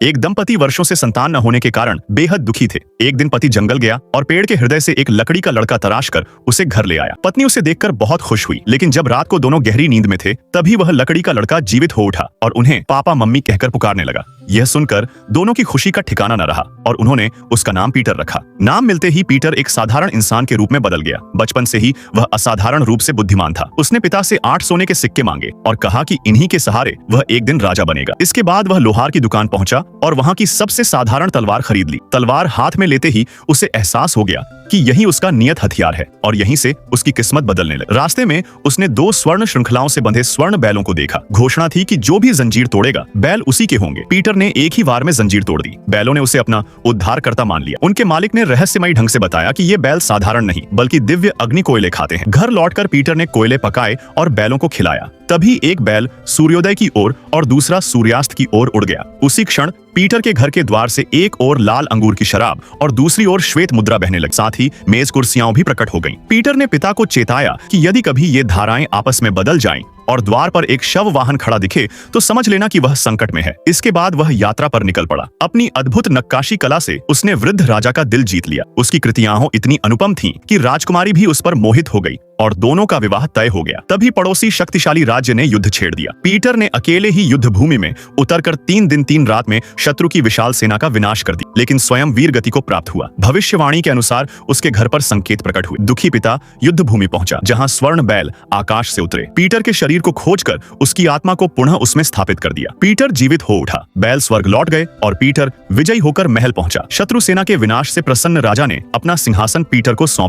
एक दंपति वर्षों से संतान न होने के कारण बेहद दुखी थे। एक दिन पति जंगल गया और पेड़ के हृदय से एक लकड़ी का लड़का तराश कर उसे घर ले आया। पत्नी उसे देखकर बहुत खुश हुई, लेकिन जब रात को दोनों गहरी नींद में थे तभी वह लकड़ी का लड़का जीवित हो उठा और उन्हें पापा मम्मी कहकर पुकारने लगा। यह सुनकर दोनों की खुशी का ठिकाना न रहा और उन्होंने उसका नाम पीटर रखा। नाम मिलते ही पीटर एक साधारण इंसान के रूप में बदल गया। बचपन से ही वह असाधारण रूप से बुद्धिमान था। उसने पिता से 8 सोने के सिक्के मांगे और कहा कि इन्हीं के सहारे वह एक दिन राजा बनेगा। इसके बाद वह लोहार की दुकान पहुंचा और वहां की सबसे साधारण तलवार खरीद ली। तलवार हाथ में लेते ही उसे एहसास हो गया कि यही उसका नियत हथियार है और यहीं से उसकी किस्मत बदलने लगी। रास्ते में उसने 2 स्वर्ण श्रृंखलाओं से बंधे स्वर्ण बैलों को देखा। घोषणा थी कि जो भी जंजीर तोड़ेगा बैल उसी के होंगे। पीटर ने एक ही वार में जंजीर तोड़ दी। बैलों ने उसे अपना उद्धारकर्ता मान लिया। उनके मालिक ने रहस्यमयी ढंग से बताया कि ये बैल साधारण नहीं बल्कि दिव्य अग्नि कोयले खाते हैं। घर लौटकर पीटर ने कोयले पकाए और बैलों को खिलाया। तभी एक बैल सूर्योदय की ओर और दूसरा सूर्यास्त की ओर उड़ गया। उसी क्षण पीटर के घर के द्वार से एक ओर लाल अंगूर की शराब और दूसरी ओर श्वेत मुद्रा बहने लगी। साथ ही मेज कुर्सियां भी प्रकट हो गईं। पीटर ने पिता को चेताया कि यदि कभी ये धाराएं आपस में बदल जाएं और द्वार पर एक शव वाहन खड़ा दिखे तो समझ लेना कि वह संकट में है। इसके बाद वह यात्रा पर निकल पड़ा। अपनी अद्भुत नक्काशी कला से उसने वृद्ध राजा का दिल जीत लिया। उसकी कृतियां इतनी अनुपम थीं कि राजकुमारी भी उस पर मोहित हो गई और दोनों का विवाह तय हो गया। तभी पड़ोसी शक्तिशाली राज्य ने युद्ध छेड़ दिया। पीटर ने अकेले ही युद्ध भूमि में उतरकर 3 दिन 3 रात में शत्रु की विशाल सेना का विनाश कर दिया, लेकिन स्वयं वीर गति को प्राप्त हुआ। भविष्यवाणी के अनुसार उसके घर पर संकेत प्रकट हुए। दुखी पिता युद्ध भूमि पहुंचा जहां स्वर्ण बैल आकाश से उतरे। पीटर के शरीर को खोजकर उसकी आत्मा को पुनः उसमें स्थापित कर दिया। पीटर जीवित हो उठा। बैल स्वर्ग लौट गए और पीटर विजयी होकर महल पहुंचा। शत्रु सेना के विनाश से प्रसन्न राजा ने अपना सिंहासन पीटर को सौंप दिया।